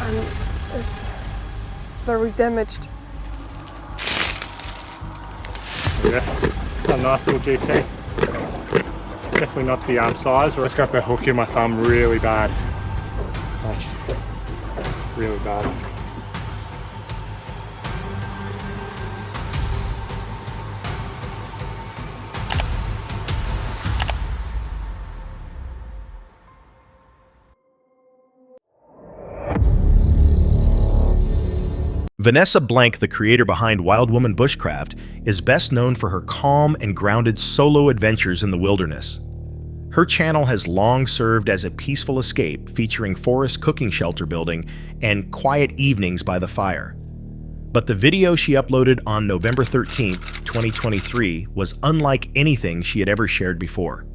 and it's very damaged. Yeah, a nice little GT. Definitely not the arm size, but I just got the hook in my thumb really bad. Like, really bad. Vanessa Blank, the creator behind Wild Woman Bushcraft, is best known for her calm and grounded solo adventures in the wilderness. Her channel has long served as a peaceful escape, featuring forest cooking shelter building and quiet evenings by the fire. But the video she uploaded on November 13th, 2023 was unlike anything she had ever shared before.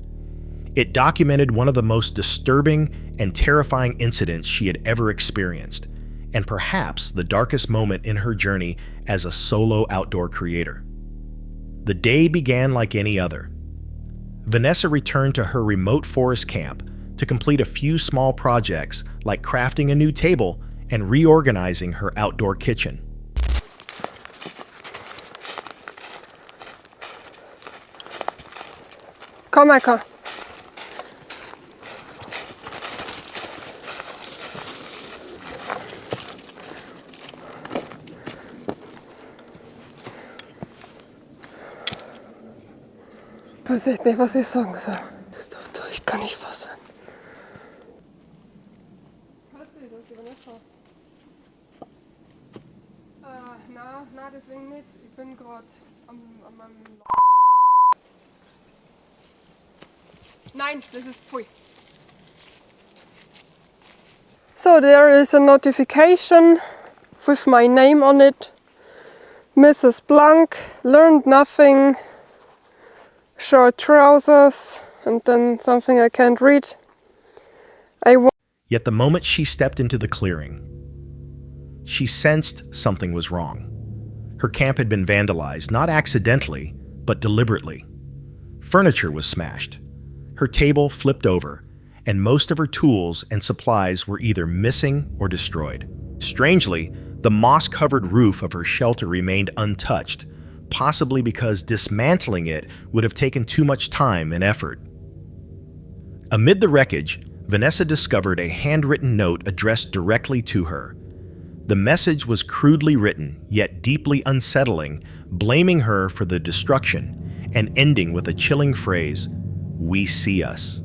It documented one of the most disturbing and terrifying incidents she had ever experienced, and perhaps the darkest moment in her journey as a solo outdoor creator. The day began like any other. Vanessa returned to her remote forest camp to complete a few small projects like crafting a new table and reorganizing her outdoor kitchen. Kom Eka. Ich weiß echt nicht, was ich sagen soll. Das doch echt gar nicht wahr sein. Hörst du das, Vanessa? Na, deswegen nicht. Ich bin gerade an meinem... Nein, das ist pfui. So there is a notification with my name on it. Mrs. Blank, learned nothing. Short trousers, and then something I can't read. Yet the moment she stepped into the clearing, she sensed something was wrong. Her camp had been vandalized, not accidentally, but deliberately. Furniture was smashed, her table flipped over, and most of her tools and supplies were either missing or destroyed. Strangely, the moss-covered roof of her shelter remained untouched, possibly because dismantling it would have taken too much time and effort. Amid the wreckage, Vanessa discovered a handwritten note addressed directly to her. The message was crudely written, yet deeply unsettling, blaming her for the destruction and ending with a chilling phrase, "We see us."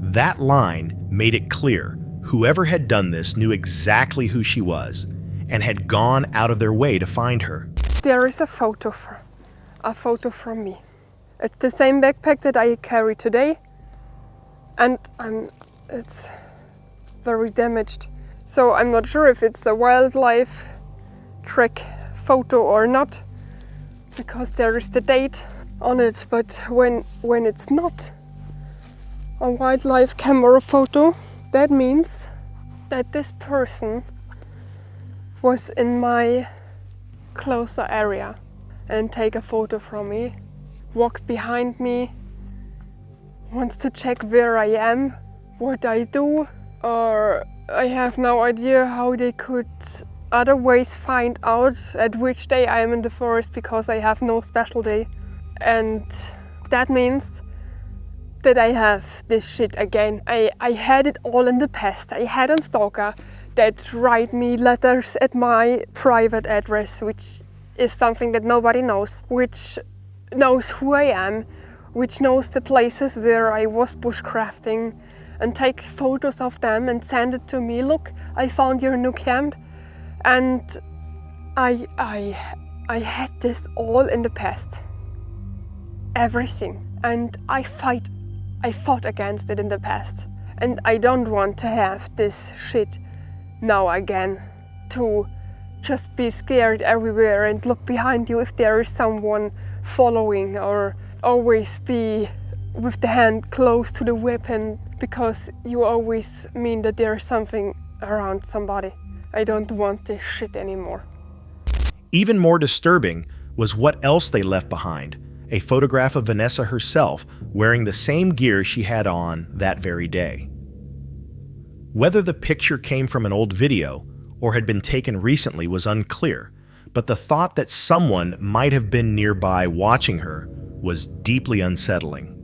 That line made it clear whoever had done this knew exactly who she was and had gone out of their way to find her. There is a photo from me. It's the same backpack that I carry today, and it's very damaged. So I'm not sure if it's a wildlife track photo or not, because there is the date on it. But when it's not a wildlife camera photo, that means that this person was in my closer area and take a photo from me, walk behind me, wants to check where I am, what I do, or I have no idea how they could other ways find out at which day I am in the forest, because I have no special day. And that means that I have this shit again. I had it all in the past. I had a stalker that write me letters at my private address, which is something that nobody knows, which knows who I am, which knows the places where I was bushcrafting, and take photos of them and send it to me. Look, I found your new camp. And I had this all in the past. Everything. And I fought against it in the past. And I don't want to have this shit now again, to just be scared everywhere and look behind you if there is someone following, or always be with the hand close to the weapon, because you always mean that there is something around somebody. I don't want this shit anymore. Even more disturbing was what else they left behind, a photograph of Vanessa herself wearing the same gear she had on that very day. Whether the picture came from an old video or had been taken recently was unclear, but the thought that someone might have been nearby watching her was deeply unsettling.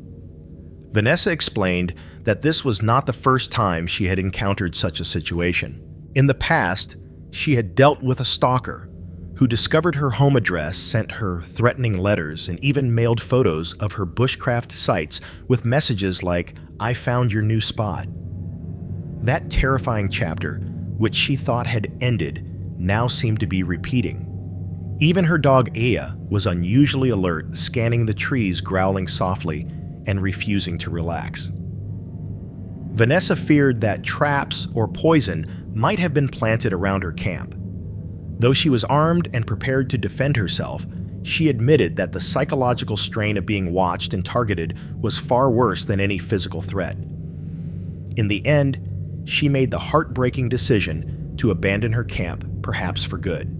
Vanessa explained that this was not the first time she had encountered such a situation. In the past, she had dealt with a stalker who discovered her home address, sent her threatening letters, and even mailed photos of her bushcraft sites with messages like, "I found your new spot." That terrifying chapter, which she thought had ended, now seemed to be repeating. Even her dog Aya was unusually alert, scanning the trees, growling softly, and refusing to relax. Vanessa feared that traps or poison might have been planted around her camp. Though she was armed and prepared to defend herself, she admitted that the psychological strain of being watched and targeted was far worse than any physical threat. In the end, she made the heartbreaking decision to abandon her camp, perhaps for good.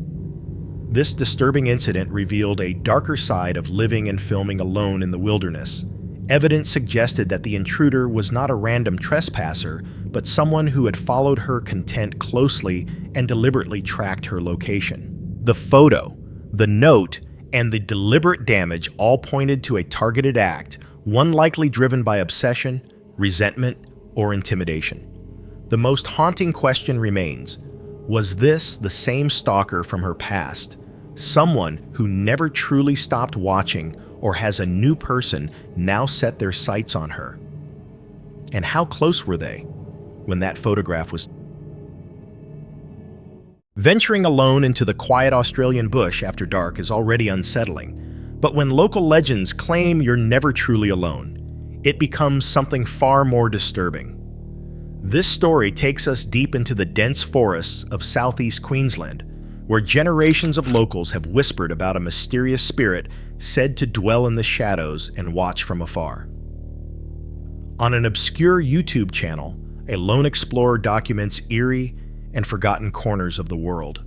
This disturbing incident revealed a darker side of living and filming alone in the wilderness. Evidence suggested that the intruder was not a random trespasser, but someone who had followed her content closely and deliberately tracked her location. The photo, the note, and the deliberate damage all pointed to a targeted act, one likely driven by obsession, resentment, or intimidation. The most haunting question remains: was this the same stalker from her past? Someone who never truly stopped watching, or has a new person now set their sights on her? And how close were they when that photograph was? Venturing alone into the quiet Australian bush after dark is already unsettling, but when local legends claim you're never truly alone, it becomes something far more disturbing. This story takes us deep into the dense forests of southeast Queensland, where generations of locals have whispered about a mysterious spirit said to dwell in the shadows and watch from afar. On an obscure YouTube channel, a lone explorer documents eerie and forgotten corners of the world.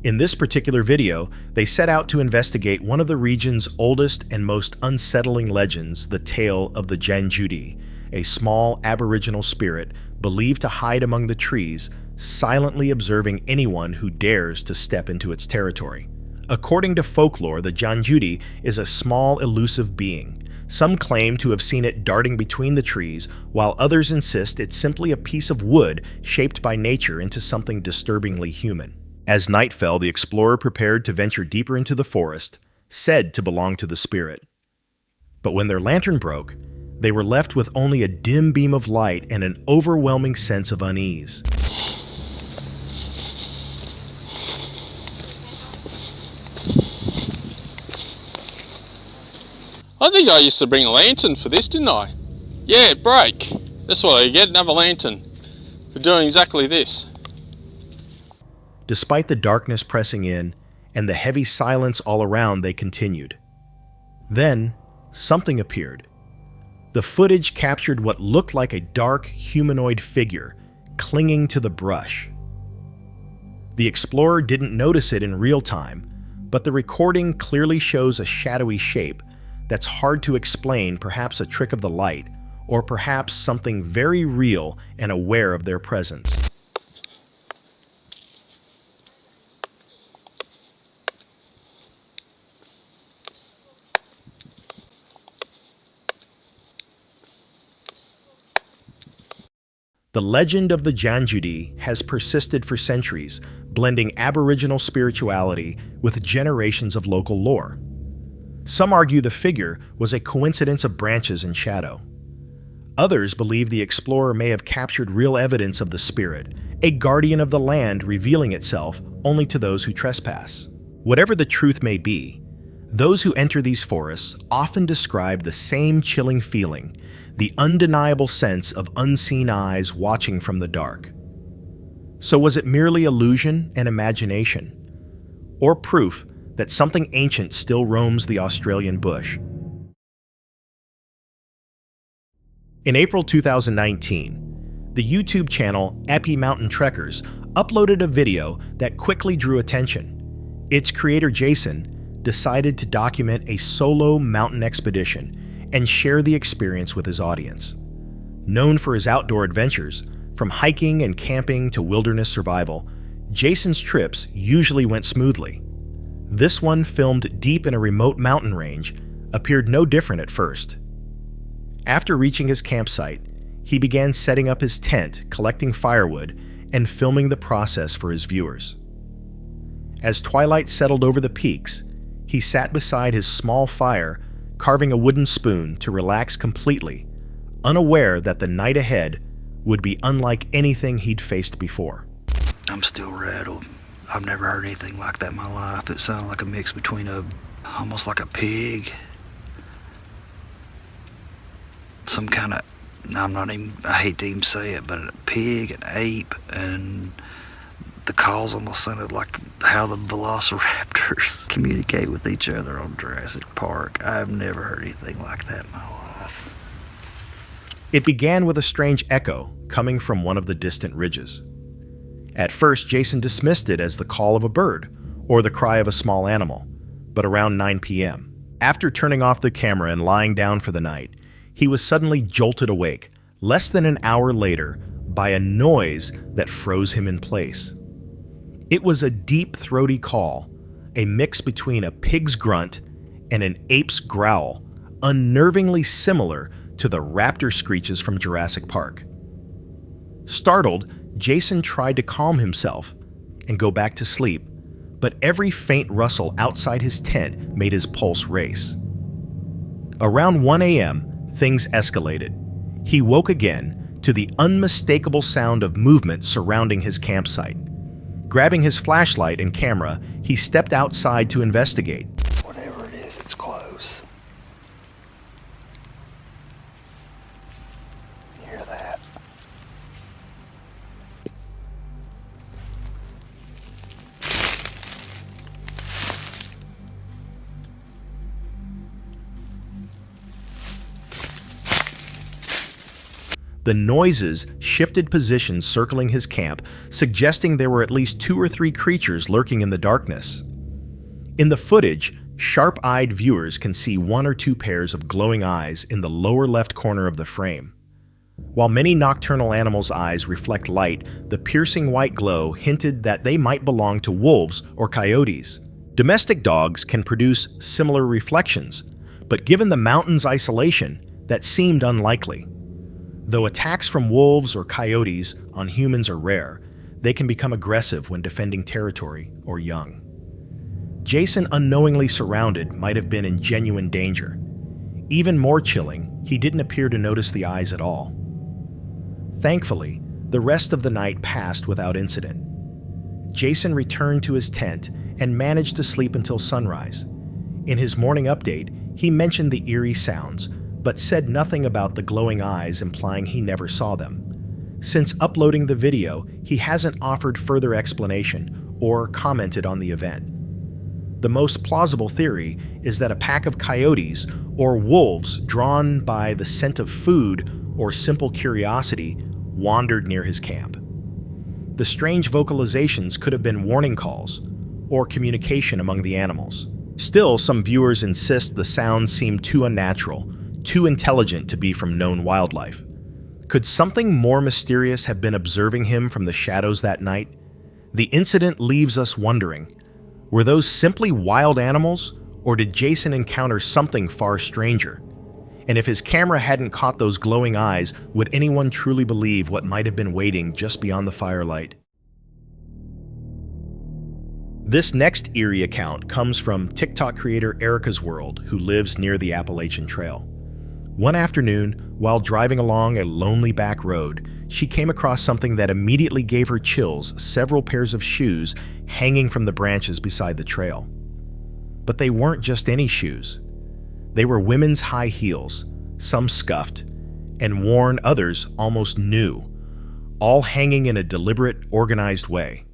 In this particular video, they set out to investigate one of the region's oldest and most unsettling legends, the tale of the Janjudi, a small aboriginal spirit believed to hide among the trees, silently observing anyone who dares to step into its territory. According to folklore, the Janjudi is a small, elusive being. Some claim to have seen it darting between the trees, while others insist it's simply a piece of wood shaped by nature into something disturbingly human. As night fell, the explorer prepared to venture deeper into the forest, said to belong to the spirit. But when their lantern broke, they were left with only a dim beam of light and an overwhelming sense of unease. I think I used to bring a lantern for this, didn't I? Yeah, it broke. That's what I get, another lantern, for doing exactly this. Despite the darkness pressing in and the heavy silence all around, they continued. Then, something appeared. The footage captured what looked like a dark, humanoid figure clinging to the brush. The explorer didn't notice it in real time, but the recording clearly shows a shadowy shape that's hard to explain, perhaps a trick of the light, or perhaps something very real and aware of their presence. The legend of the Janjudi has persisted for centuries, blending Aboriginal spirituality with generations of local lore. Some argue the figure was a coincidence of branches and shadow. Others believe the explorer may have captured real evidence of the spirit, a guardian of the land revealing itself only to those who trespass. Whatever the truth may be, those who enter these forests often describe the same chilling feeling, the undeniable sense of unseen eyes watching from the dark. So was it merely illusion and imagination, or proof that something ancient still roams the Australian bush? In April 2019, the YouTube channel Epi Mountain Trekkers uploaded a video that quickly drew attention. Its creator, Jason, decided to document a solo mountain expedition and share the experience with his audience. Known for his outdoor adventures, From hiking and camping to wilderness survival, Jason's trips usually went smoothly. This one, filmed deep in a remote mountain range, appeared no different at first. After reaching his campsite, he began setting up his tent, collecting firewood, and filming the process for his viewers. As twilight settled over the peaks, he sat beside his small fire, carving a wooden spoon to relax completely, unaware that the night ahead would be unlike anything he'd faced before. I'm still rattled. I've never heard anything like that in my life. It sounded like a mix between almost like a pig, some kind of, I hate to even say it, but a pig, an ape, and the calls almost sounded like how the velociraptors communicate with each other on Jurassic Park. I've never heard anything like that in my life. It began with a strange echo coming from one of the distant ridges. At first, Jason dismissed it as the call of a bird or the cry of a small animal, but around 9 p.m., after turning off the camera and lying down for the night, he was suddenly jolted awake, less than an hour later, by a noise that froze him in place. It was a deep, throaty call, a mix between a pig's grunt and an ape's growl, unnervingly similar to the raptor screeches from Jurassic Park. Startled, Jason tried to calm himself and go back to sleep, but every faint rustle outside his tent made his pulse race. Around 1 a.m., things escalated. He woke again to the unmistakable sound of movement surrounding his campsite. Grabbing his flashlight and camera, he stepped outside to investigate. Whatever it is, it's close. You hear that? The noises shifted positions circling his camp, suggesting there were at least 2 or 3 creatures lurking in the darkness. In the footage, sharp-eyed viewers can see 1 or 2 pairs of glowing eyes in the lower left corner of the frame. While many nocturnal animals' eyes reflect light, the piercing white glow hinted that they might belong to wolves or coyotes. Domestic dogs can produce similar reflections, but given the mountain's isolation, that seemed unlikely. Though attacks from wolves or coyotes on humans are rare, they can become aggressive when defending territory or young. Jason, unknowingly surrounded, might have been in genuine danger. Even more chilling, he didn't appear to notice the eyes at all. Thankfully, the rest of the night passed without incident. Jason returned to his tent and managed to sleep until sunrise. In his morning update, he mentioned the eerie sounds, but said nothing about the glowing eyes, implying he never saw them. Since uploading the video, he hasn't offered further explanation or commented on the event. The most plausible theory is that a pack of coyotes or wolves drawn by the scent of food or simple curiosity wandered near his camp. The strange vocalizations could have been warning calls or communication among the animals. Still, some viewers insist the sounds seem too unnatural, too intelligent to be from known wildlife. Could something more mysterious have been observing him from the shadows that night? The incident leaves us wondering, were those simply wild animals, or did Jason encounter something far stranger? And if his camera hadn't caught those glowing eyes, would anyone truly believe what might have been waiting just beyond the firelight? This next eerie account comes from TikTok creator Erica's World, who lives near the Appalachian Trail. One afternoon, while driving along a lonely back road, she came across something that immediately gave her chills: several pairs of shoes hanging from the branches beside the trail. But they weren't just any shoes. They were women's high heels, some scuffed and worn, others almost new, all hanging in a deliberate, organized way.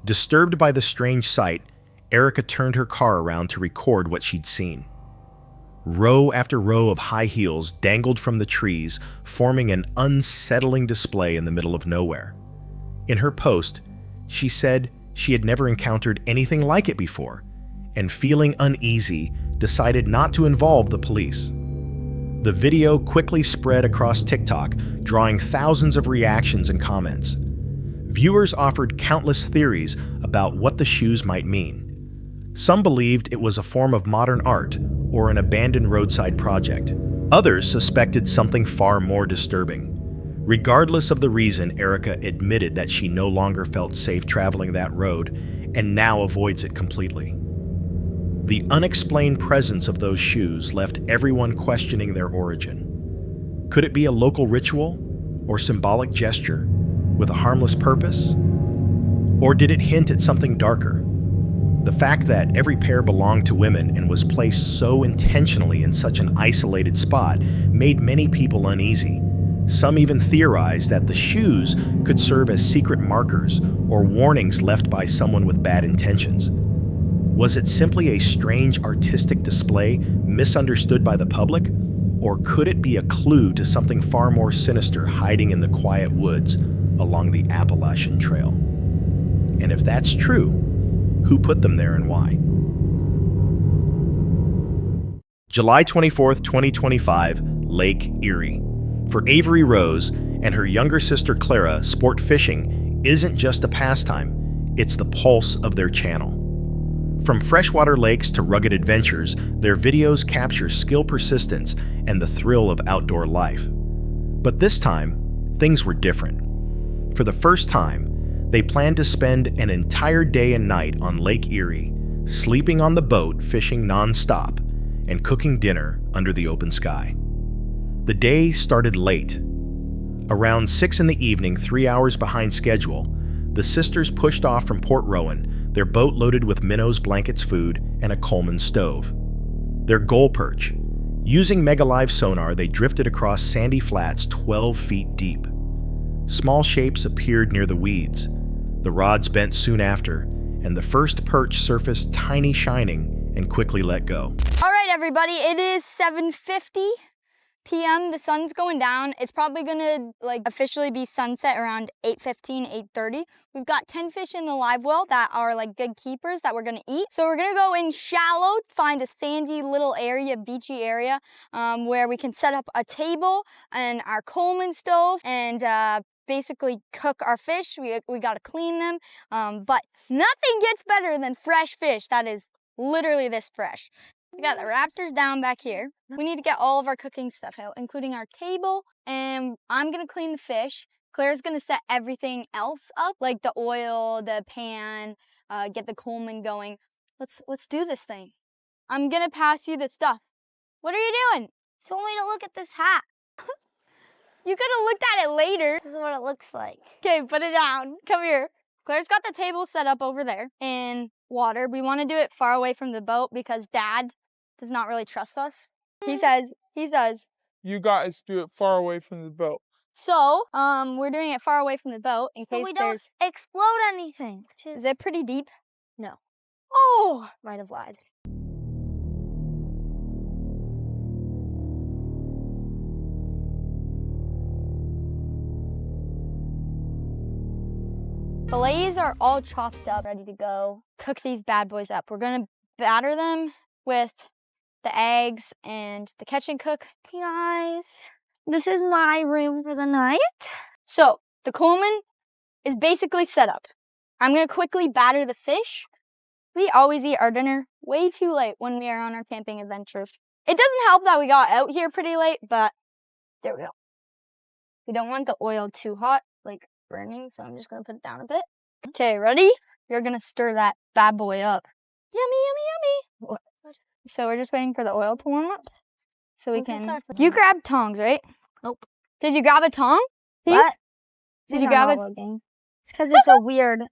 Disturbed by the strange sight, Erica turned her car around to record what she'd seen. Row after row of high heels dangled from the trees, forming an unsettling display in the middle of nowhere. In her post, she said she had never encountered anything like it before, and feeling uneasy, decided not to involve the police. The video quickly spread across TikTok, drawing thousands of reactions and comments. Viewers offered countless theories about what the shoes might mean. Some believed it was a form of modern art or an abandoned roadside project. Others suspected something far more disturbing. Regardless of the reason, Erica admitted that she no longer felt safe traveling that road and now avoids it completely. The unexplained presence of those shoes left everyone questioning their origin. Could it be a local ritual or symbolic gesture with a harmless purpose? Or did it hint at something darker? The fact that every pair belonged to women and was placed so intentionally in such an isolated spot made many people uneasy. Some even theorized that the shoes could serve as secret markers or warnings left by someone with bad intentions. Was it simply a strange artistic display misunderstood by the public? Or could it be a clue to something far more sinister hiding in the quiet woods along the Appalachian Trail? And if that's true, who put them there and why? July 24th, 2025, Lake Erie. For Avery Rose and her younger sister Clara, sport fishing isn't just a pastime, it's the pulse of their channel. From freshwater lakes to rugged adventures, their videos capture skill, persistence, and the thrill of outdoor life. But this time, things were different. For the first time, they planned to spend an entire day and night on Lake Erie, sleeping on the boat, fishing non-stop, and cooking dinner under the open sky. The day started late. Around 6 in the evening, 3 hours behind schedule, the sisters pushed off from Port Rowan, their boat loaded with minnows, blankets, food, and a Coleman stove. Their goal perch. Using Megalive sonar, they drifted across sandy flats 12 feet deep. Small shapes appeared near the weeds. The rods bent soon after, and the first perch surfaced tiny, shining, and quickly let go. All right, everybody, it is 7:50 p.m. The sun's going down. It's probably gonna officially be sunset around 8:15, 8:30. We've got 10 fish in the live well that are good keepers that we're gonna eat. So we're gonna go in shallow, find a sandy little area, beachy area, where we can set up a table and our Coleman stove and basically cook our fish. We gotta clean them, but nothing gets better than fresh fish that is literally this fresh. We got the raptors down back here. We need to get all of our cooking stuff out, including our table, and I'm gonna clean the fish. Claire's gonna set everything else up, like the oil, the pan, get the Coleman going. Let's do this thing. I'm gonna pass you the stuff. What are you doing? He told me to look at this hat. You could have looked at it later. This is what it looks like. Okay, put it down. Come here. Claire's got the table set up over there in water. We want to do it far away from the boat because Dad does not really trust us. He says, you guys do it far away from the boat. so, we're doing it far away from the boat in So case we don't there's... explode anything. Is it pretty deep? No. Oh! Might have lied. Fillets are all chopped up, ready to go. Cook these bad boys up. We're gonna batter them with the eggs and the catch and cook. Hey guys, this is my room for the night. So, the Coleman is basically set up. I'm gonna quickly batter the fish. We always eat our dinner way too late when we are on our camping adventures. It doesn't help that we got out here pretty late, but there we go. We don't want the oil too hot, burning, so I'm just gonna put it down a bit. Okay, ready? You're gonna stir that bad boy up. Yummy, yummy, yummy. So we're just waiting for the oil to warm up so we can... You grabbed tongs, right? Nope. Did you grab a tong? Piece? What? Did you grab it? It's because it's a weird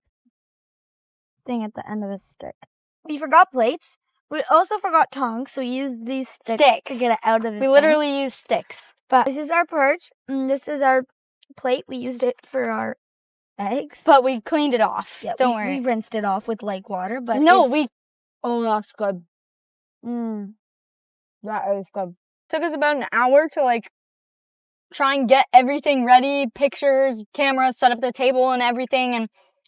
thing at the end of a stick. We forgot plates. We also forgot tongs, so we used these sticks to get it out of the We literally use sticks. But this is our perch, and this is our plate. We used it for our eggs. But we cleaned it off. Yeah, Don't we worry. rinsed it off with water, but No, it's... Oh, that's good. That is good. Took us about an hour to try and get everything ready, pictures, cameras, set up the table and everything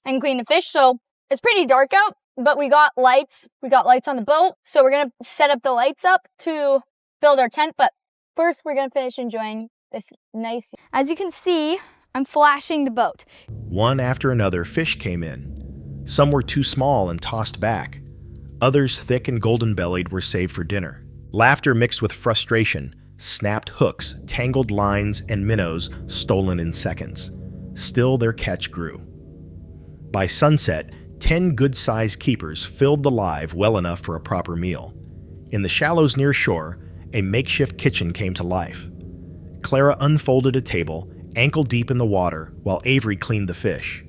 and clean the fish. So it's pretty dark out, but we got lights. We got lights on the boat. So we're going to set up the lights up to build our tent. But first we're gonna finish enjoying this nice. As you can see, I'm flashing the boat. One after another, fish came in. Some were too small and tossed back. Others, thick and golden-bellied, were saved for dinner. Laughter mixed with frustration, snapped hooks, tangled lines, and minnows stolen in seconds. Still, their catch grew. By sunset, 10 good-sized keepers filled the live well enough for a proper meal. In the shallows near shore, a makeshift kitchen came to life. Clara unfolded a table, ankle-deep in the water, while Avery cleaned the fish.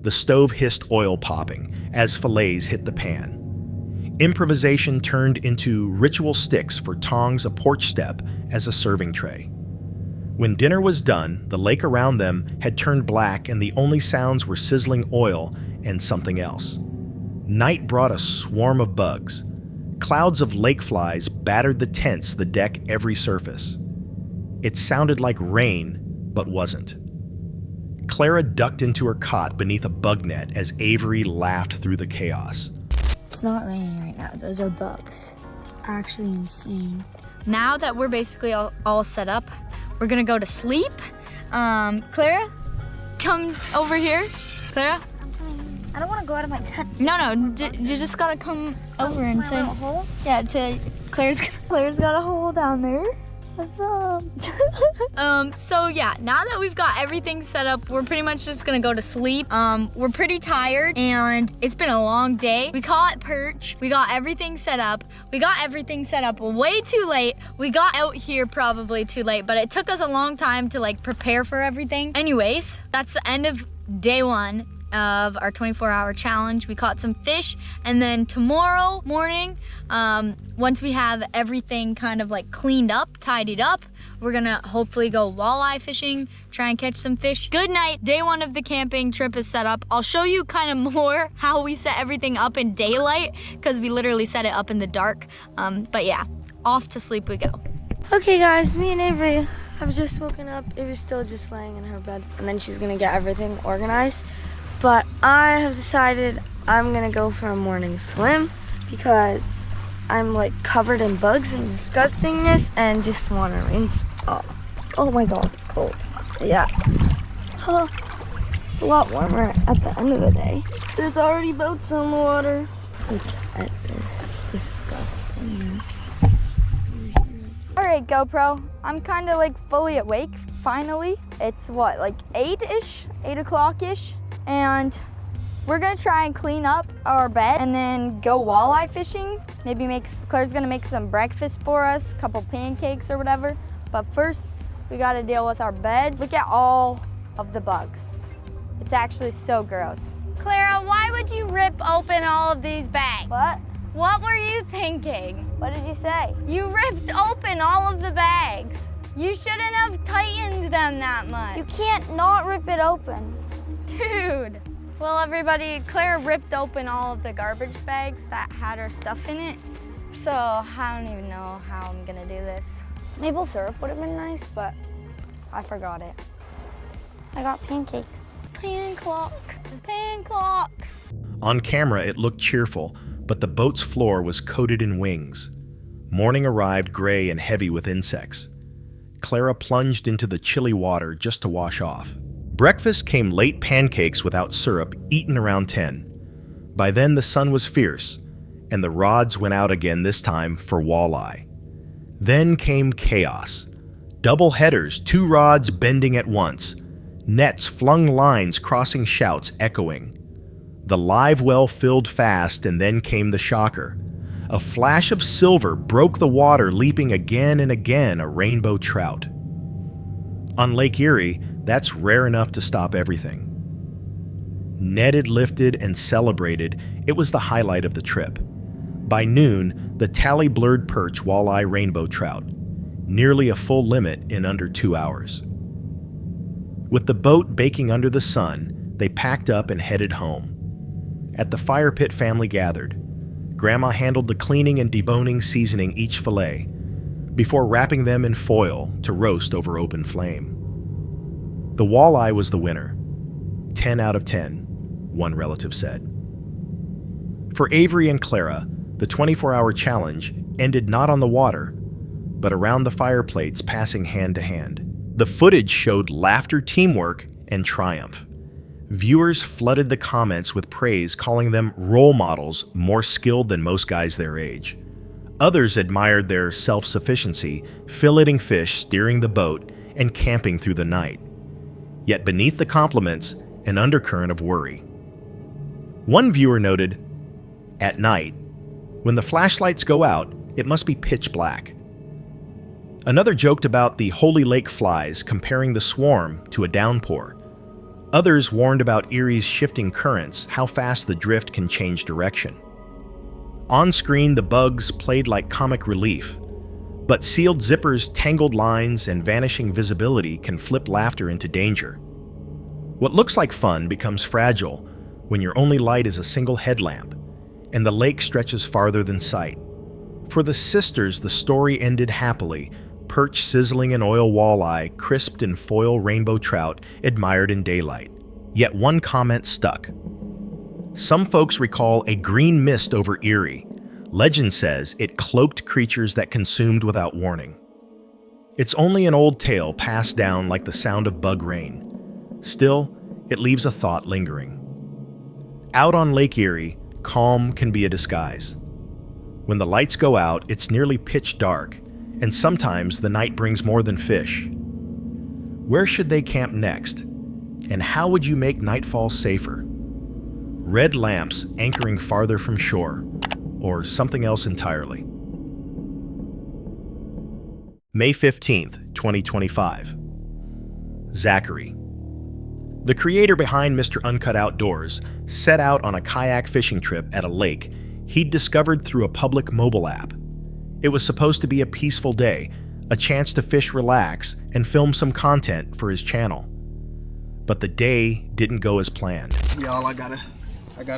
The stove hissed oil popping as fillets hit the pan. Improvisation turned into ritual sticks for tongs, a porch step as a serving tray. When dinner was done, the lake around them had turned black and the only sounds were sizzling oil and something else. Night brought a swarm of bugs. Clouds of lake flies battered the tents, the deck, every surface. It sounded like rain, but wasn't. Clara ducked into her cot beneath a bug net as Avery laughed through the chaos. It's not raining right now. Those are bugs. It's actually insane. Now that we're basically all set up, we're gonna go to sleep. Clara, come over here. Clara? I'm coming. I don't want to go out of my tent. No, you just gotta come over and say. Hole? Yeah, to Claire's got a hole down there. What's up? So yeah, now that we've got everything set up, we're pretty much just gonna go to sleep. We're pretty tired and it's been a long day. We caught perch, we got everything set up. We got everything set up way too late. We got out here probably too late, but it took us a long time to like prepare for everything. Anyways, that's the end of day 1 of our 24-hour challenge. We caught some fish, and then tomorrow morning, once we have everything kind of like cleaned up, tidied up, we're gonna hopefully go walleye fishing, try and catch some fish. Good night. Day 1 of the camping trip is set up. I'll show you kind of more how we set everything up in daylight, because we literally set it up in the dark. But yeah, off to sleep we go. Okay guys, me and Avery have just woken up. Avery's still just laying in her bed, and then she's gonna get everything organized. But I have decided I'm gonna go for a morning swim because I'm like covered in bugs and disgustingness and just wanna rinse off. Oh my god, it's cold. Yeah. Huh. It's a lot warmer at the end of the day. There's already boats on the water. Look at this disgustingness. All right, GoPro, I'm kind of like fully awake, finally. It's what, like 8-ish, 8 o'clock-ish? And we're gonna try and clean up our bed and then go walleye fishing. Maybe Claire's gonna make some breakfast for us, a couple pancakes or whatever. But first, we gotta deal with our bed. Look at all of the bugs. It's actually so gross. Clara, why would you rip open all of these bags? What? What were you thinking? What did you say? You ripped open all of the bags. You shouldn't have tightened them that much. You can't not rip it open. Dude. Well, everybody, Claire ripped open all of the garbage bags that had her stuff in it. So I don't even know how I'm gonna do this. Maple syrup would have been nice, but I forgot it. I got pancakes. Panclocks, panclocks. On camera, it looked cheerful, but the boat's floor was coated in wings. Morning arrived gray and heavy with insects. Clara plunged into the chilly water just to wash off. Breakfast came late, pancakes without syrup, eaten around 10. By then, the sun was fierce, and the rods went out again, this time for walleye. Then came chaos. Double headers, 2 rods bending at once. Nets flung lines, crossing shouts, echoing. The live well filled fast, and then came the shocker. A flash of silver broke the water, leaping again and again, a rainbow trout. On Lake Erie, that's rare enough to stop everything. Netted, lifted, and celebrated, it was the highlight of the trip. By noon, the tally blurred perch, walleye, rainbow trout, nearly a full limit in under 2 hours. With the boat baking under the sun, they packed up and headed home. At the fire pit, family gathered. Grandma handled the cleaning and deboning, seasoning each fillet, before wrapping them in foil to roast over open flame. The walleye was the winner. 10 out of 10, one relative said. For Avery and Clara, the 24-hour challenge ended not on the water, but around the fire plates passing hand to hand. The footage showed laughter, teamwork, and triumph. Viewers flooded the comments with praise, calling them role models more skilled than most guys their age. Others admired their self-sufficiency, filleting fish, steering the boat, and camping through the night. Yet beneath the compliments, an undercurrent of worry. One viewer noted, "At night, when the flashlights go out, it must be pitch black." Another joked about the holy lake flies, comparing the swarm to a downpour. Others warned about Erie's shifting currents, how fast the drift can change direction. On screen, the bugs played like comic relief, but sealed zippers, tangled lines, and vanishing visibility can flip laughter into danger. What looks like fun becomes fragile when your only light is a single headlamp, and the lake stretches farther than sight. For the sisters, the story ended happily, perch sizzling in oil walleye, crisped in foil rainbow trout, admired in daylight. Yet one comment stuck. Some folks recall a green mist over Eerie. Legend says it cloaked creatures that consumed without warning. It's only an old tale passed down like the sound of bug rain. Still, it leaves a thought lingering. Out on Lake Erie, calm can be a disguise. When the lights go out, it's nearly pitch dark, and sometimes the night brings more than fish. Where should they camp next? And how would you make nightfall safer? Red lamps anchoring farther from shore, or something else entirely. May 15th, 2025. Zachary. The creator behind Mr. Uncut Outdoors set out on a kayak fishing trip at a lake he'd discovered through a public mobile app. It was supposed to be a peaceful day, a chance to fish, relax, and film some content for his channel. But the day didn't go as planned. Y'all, I got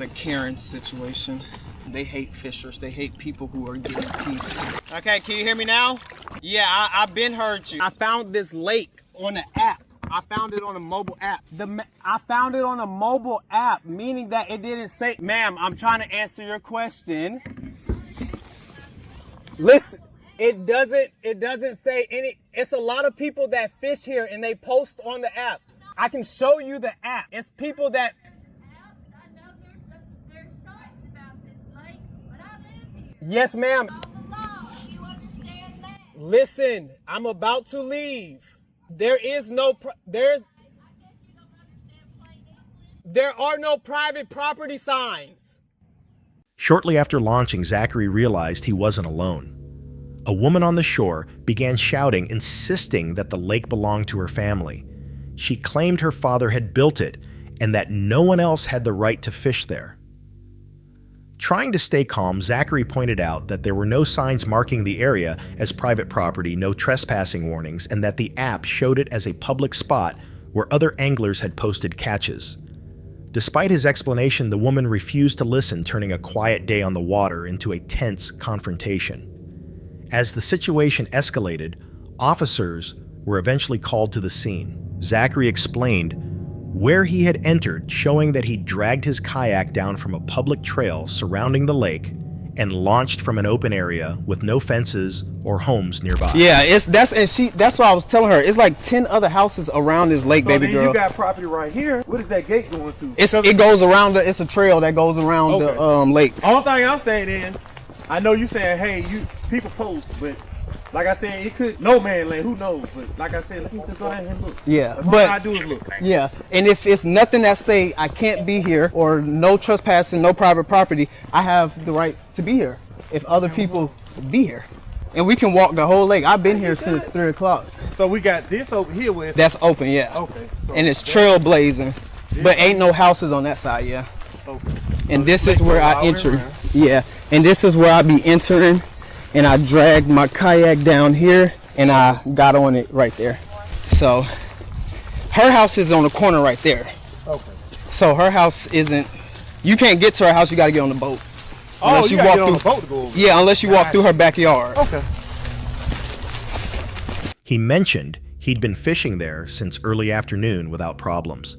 a Karen situation. They hate fishers. They hate people who are getting peace. Okay, can you hear me now? Yeah, I've been heard you. I found this lake on the app. I found it on a mobile app. I found it on a mobile app, meaning that it didn't say, ma'am, I'm trying to answer your question. Listen, it doesn't say any, it's a lot of people that fish here and they post on the app. I can show you the app. It's people that, yes, ma'am. Listen, I'm about to leave. There are no private property signs. Shortly after launching, Zachary realized he wasn't alone. A woman on the shore began shouting, insisting that the lake belonged to her family. She claimed her father had built it and that no one else had the right to fish there. Trying to stay calm, Zachary pointed out that there were no signs marking the area as private property, no trespassing warnings, and that the app showed it as a public spot where other anglers had posted catches. Despite his explanation, the woman refused to listen, turning a quiet day on the water into a tense confrontation. As the situation escalated, officers were eventually called to the scene. Zachary explained where he had entered, showing that he dragged his kayak down from a public trail surrounding the lake and launched from an open area with no fences or homes nearby. Yeah, that's what I was telling her. It's like 10 other houses around this lake, so baby girl. You got property right here. What is that gate going to? It goes around it's a trail that goes around the lake. All thing I'm saying is, I know you saying, hey, people post, but like I said, it could no man land. Who knows? But like I said, let's just go ahead and look. Yeah, that's but all I do is look. Yeah, and if it's nothing that say I can't be here or no trespassing, no private property, I have the right to be here. If other people be here, and we can walk the whole lake. I've been here since 3 o'clock. So we got this over here where that's open, yeah. Okay. So and it's trailblazing, but ain't no houses on that side, yeah. Okay. And this is where I enter. Yeah, and this is where I be entering. And I dragged my kayak down here and I got on it right there. So her house is on the corner right there. Okay. So her house isn't, you can't get to her house, you gotta get on the boat. Unless you gotta get on the boat to go over. Yeah, unless you walk through her backyard. Okay. He mentioned he'd been fishing there since early afternoon without problems,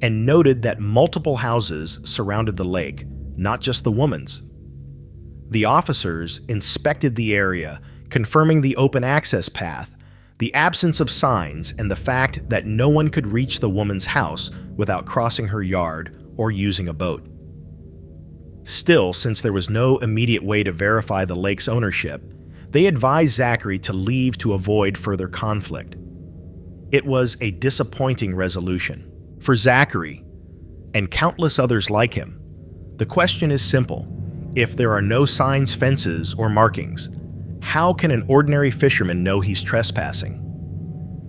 and noted that multiple houses surrounded the lake, not just the woman's. The officers inspected the area, confirming the open access path, the absence of signs, and the fact that no one could reach the woman's house without crossing her yard or using a boat. Still, since there was no immediate way to verify the lake's ownership, they advised Zachary to leave to avoid further conflict. It was a disappointing resolution. For Zachary, and countless others like him, the question is simple. If there are no signs, fences, or markings, how can an ordinary fisherman know he's trespassing?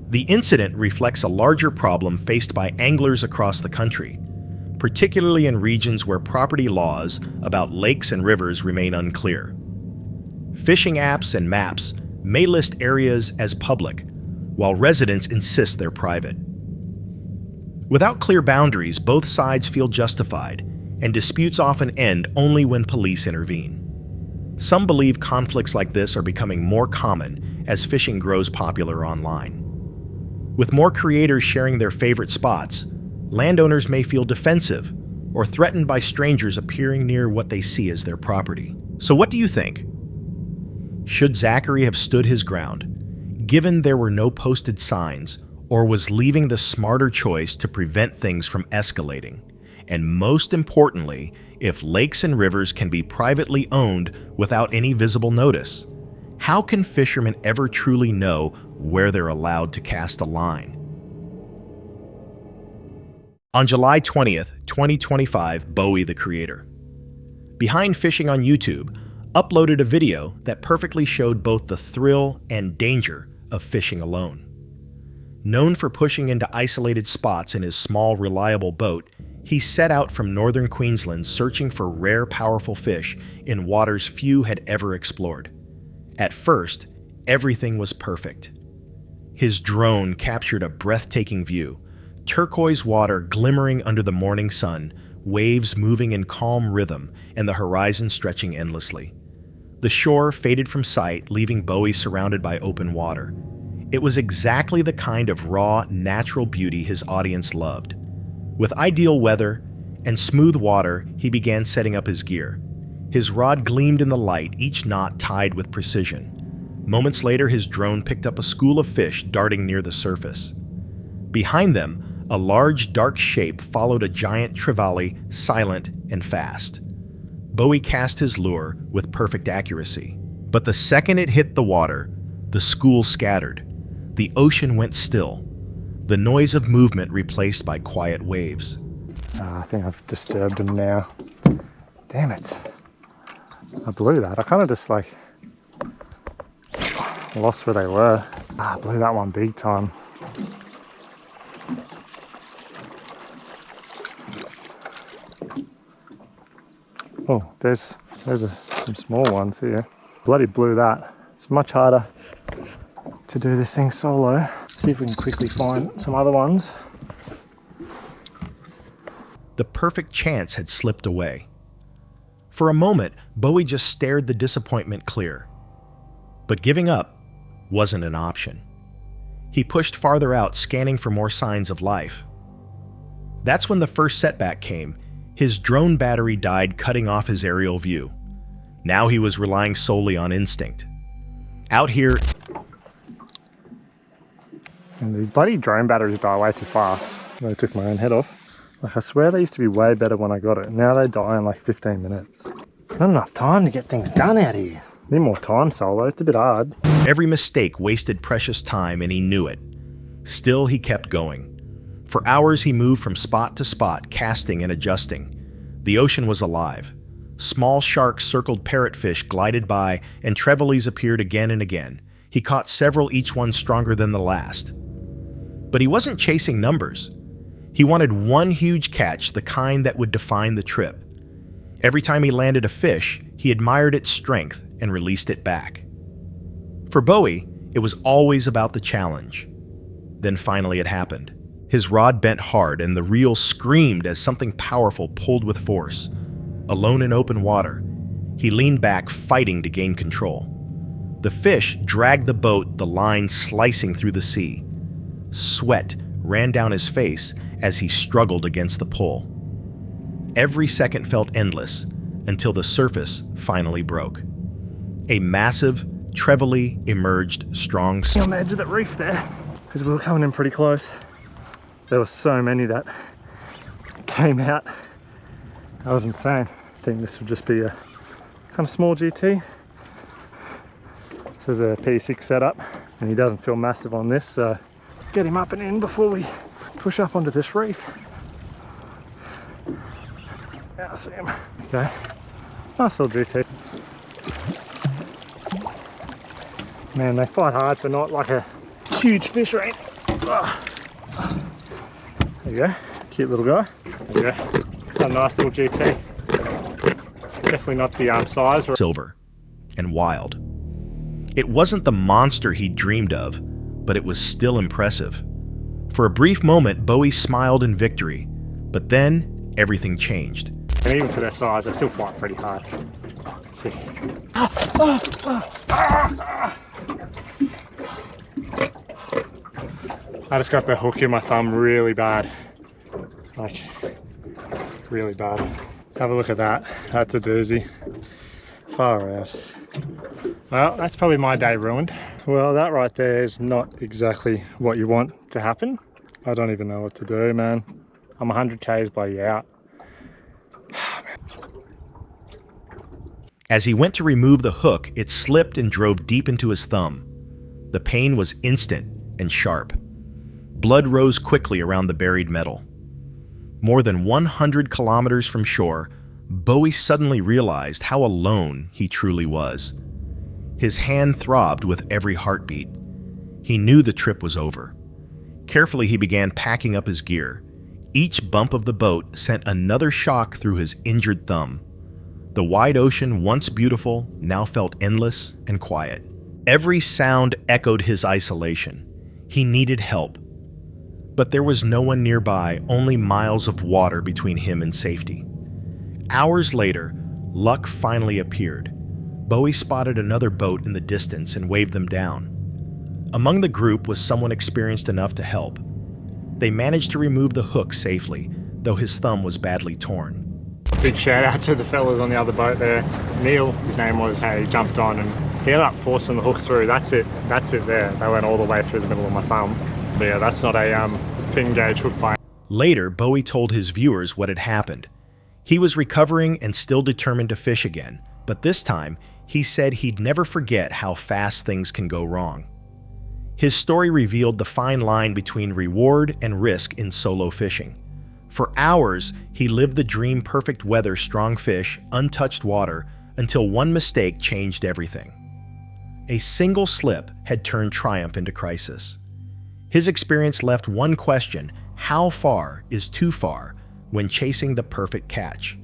The incident reflects a larger problem faced by anglers across the country, particularly in regions where property laws about lakes and rivers remain unclear. Fishing apps and maps may list areas as public, while residents insist they're private. Without clear boundaries, both sides feel justified, and disputes often end only when police intervene. Some believe conflicts like this are becoming more common as fishing grows popular online. With more creators sharing their favorite spots, landowners may feel defensive or threatened by strangers appearing near what they see as their property. So what do you think? Should Zachary have stood his ground, given there were no posted signs, or was leaving the smarter choice to prevent things from escalating? And most importantly, if lakes and rivers can be privately owned without any visible notice, how can fishermen ever truly know where they're allowed to cast a line? On July 20th, 2025, Bowie, the creator, Behind Fishing on YouTube, uploaded a video that perfectly showed both the thrill and danger of fishing alone. Known for pushing into isolated spots in his small, reliable boat, he set out from northern Queensland searching for rare, powerful fish in waters few had ever explored. At first, everything was perfect. His drone captured a breathtaking view: turquoise water glimmering under the morning sun, waves moving in calm rhythm, and the horizon stretching endlessly. The shore faded from sight, leaving Bowie surrounded by open water. It was exactly the kind of raw, natural beauty his audience loved. With ideal weather and smooth water, he began setting up his gear. His rod gleamed in the light, each knot tied with precision. Moments later, his drone picked up a school of fish darting near the surface. Behind them, a large, dark shape followed a giant trevally, silent and fast. Bowie cast his lure with perfect accuracy. But the second it hit the water, the school scattered. The ocean went still, the noise of movement replaced by quiet waves. I think I've disturbed them now. Damn it. I blew that. I kind of just lost where they were. I blew that one big time. Oh, there's some small ones here. Bloody blew that. It's much harder to do this thing solo. See if we can quickly find some other ones. The perfect chance had slipped away. For a moment, Bowie just stared the disappointment clear. But giving up wasn't an option. He pushed farther out, scanning for more signs of life. That's when the first setback came. His drone battery died, cutting off his aerial view. Now he was relying solely on instinct. Out here, and these bloody drone batteries die way too fast. I took my own head off. I swear they used to be way better when I got it. Now they die in like 15 minutes. Not enough time to get things done out here. Need more time solo, it's a bit hard. Every mistake wasted precious time, and he knew it. Still, he kept going. For hours he moved from spot to spot, casting and adjusting. The ocean was alive. Small sharks circled parrotfish, glided by, and trevallies appeared again and again. He caught several, each one stronger than the last. But he wasn't chasing numbers. He wanted one huge catch, the kind that would define the trip. Every time he landed a fish, he admired its strength and released it back. For Bowie, it was always about the challenge. Then finally it happened. His rod bent hard, and the reel screamed as something powerful pulled with force. Alone in open water, he leaned back, fighting to gain control. The fish dragged the boat, the line slicing through the sea. Sweat ran down his face as he struggled against the pull. Every second felt endless until the surface finally broke. A massive, Trevilly emerged strong. On the edge of that reef there, because we were coming in pretty close. There were so many that came out. That was insane. I think this would just be a kind of small GT. This is a P6 setup, and he doesn't feel massive on this, so get him up and in before we push up onto this reef. Yeah, I see him. Okay, nice little GT. Man, they fight hard for not like a huge fish ring. There you go, cute little guy. There you go, a nice little GT. Definitely not the size. Silver and wild. It wasn't the monster he'd dreamed of, but it was still impressive. For a brief moment, Bowie smiled in victory, but then everything changed. And even for their size, they still fight pretty hard. Let's see. I just got the hook in my thumb really bad. Like, really bad. Have a look at that. That's a doozy. Far out. Well, that's probably my day ruined. Well, that right there is not exactly what you want to happen. I don't even know what to do, man. I'm 100 k's by you out. As he went to remove the hook, it slipped and drove deep into his thumb. The pain was instant and sharp. Blood rose quickly around the buried metal. More than 100 kilometers from shore, Bowie suddenly realized how alone he truly was. His hand throbbed with every heartbeat. He knew the trip was over. Carefully, he began packing up his gear. Each bump of the boat sent another shock through his injured thumb. The wide ocean, once beautiful, now felt endless and quiet. Every sound echoed his isolation. He needed help. But there was no one nearby, only miles of water between him and safety. Hours later, luck finally appeared. Bowie spotted another boat in the distance and waved them down. Among the group was someone experienced enough to help. They managed to remove the hook safely, though his thumb was badly torn. Big shout out to the fellas on the other boat there. Neil, his name was, he jumped on and he ended up forcing the hook through. That's it there. They went all the way through the middle of my thumb. But yeah, that's not a thin gauge hook by. Later, Bowie told his viewers what had happened. He was recovering and still determined to fish again, but this time, he said he'd never forget how fast things can go wrong. His story revealed the fine line between reward and risk in solo fishing. For hours, he lived the dream perfect weather, strong fish, untouched water, until one mistake changed everything. A single slip had turned triumph into crisis. His experience left one question: how far is too far when chasing the perfect catch?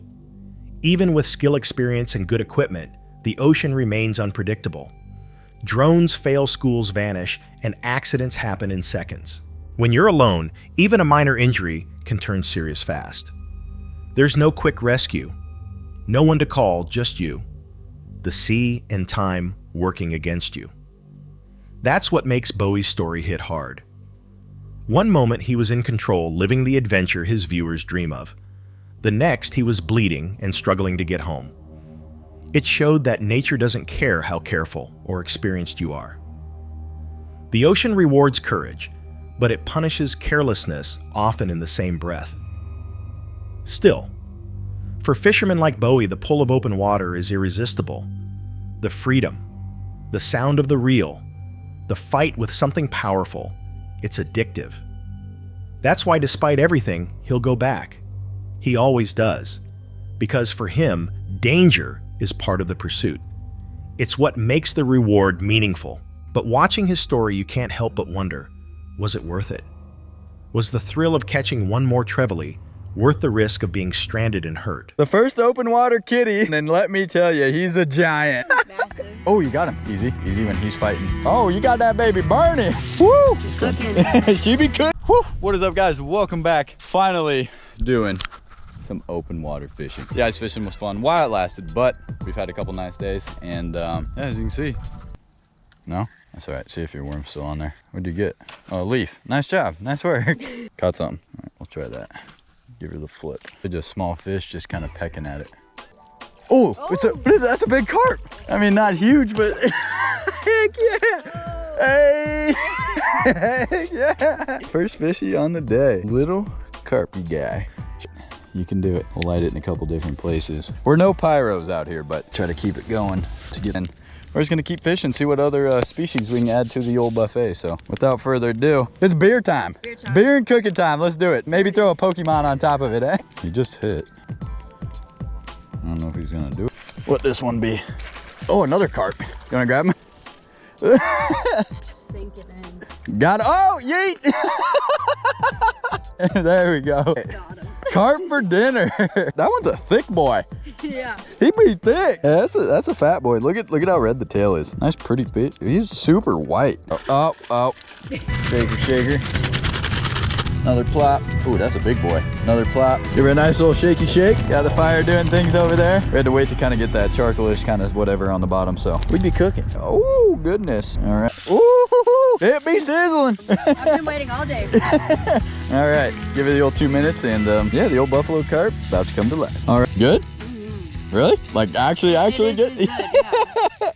Even with skill, experience, and good equipment, the ocean remains unpredictable. Drones fail, schools vanish, and accidents happen in seconds. When you're alone, even a minor injury can turn serious fast. There's no quick rescue. No one to call, just you. The sea and time working against you. That's what makes Bowie's story hit hard. One moment he was in control, living the adventure his viewers dream of. The next, he was bleeding and struggling to get home. It showed that nature doesn't care how careful or experienced you are. The ocean rewards courage, but it punishes carelessness, often in the same breath. Still, for fishermen like Bowie, the pull of open water is irresistible. The freedom, the sound of the reel, the fight with something powerful, it's addictive. That's why despite everything, he'll go back. He always does. Because for him, danger is part of the pursuit. It's what makes the reward meaningful. But watching his story, you can't help but wonder, was it worth it? Was the thrill of catching one more trevally worth the risk of being stranded and hurt? The first open water kitty, and let me tell you, he's a giant. Massive. Oh, you got him. Easy, easy when he's fighting. Oh, you got that baby burning. Woo! She's cooking. She be good. Woo! What is up, guys? Welcome back. Finally doing some open water fishing. The ice fishing was fun while it lasted, but we've had a couple nice days, and yeah, as you can see. No? That's all right. See if your worm's still on there. What'd you get? Oh, a leaf. Nice job. Nice work. Caught something. All right, we'll try that. Give her the flip. Just small fish just kind of pecking at it. Oh, it's a, what is that? That's a big carp. I mean, not huge, but Heck yeah! Hey! Heck yeah! First fishy on the day. Little carpy guy. You can do it. We'll light it in a couple different places. We're no pyros out here, but try to keep it going to get in. We're just gonna keep fishing, see what other species we can add to the old buffet. So without further ado, it's beer time. Beer time. Beer and cooking time, let's do it. Maybe throw a Pokemon on top of it, eh? He just hit. I don't know if he's gonna do it. What this one be? Oh, another carp. You wanna grab him? Sink it in. Got it. Oh, yeet! There we go. Got him. Carp for dinner. That one's a thick boy. Yeah. He be thick. Yeah, that's a fat boy. Look at how red the tail is. Nice pretty fish. He's super white. Oh. Shaker, shaker. Another plop. Ooh, that's a big boy. Another plop. Give her a nice little shaky shake. Got the fire doing things over there. We had to wait to kind of get that charcoalish kind of whatever on the bottom, so we'd be cooking. Oh, goodness. All right. Ooh, it be sizzling. I've been waiting all day for that. All right, give it the old 2 minutes, and yeah, the old buffalo carp about to come to life. All right, good? Mm-hmm. Really? Like actually good? Yeah.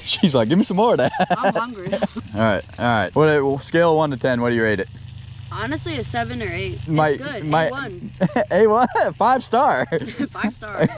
She's like, give me some more of that. I'm hungry. All right. What scale of 1 to 10? What do you rate it? Honestly, a 7 or 8. It's My- good. my- A1. A1, 5 star. 5 star.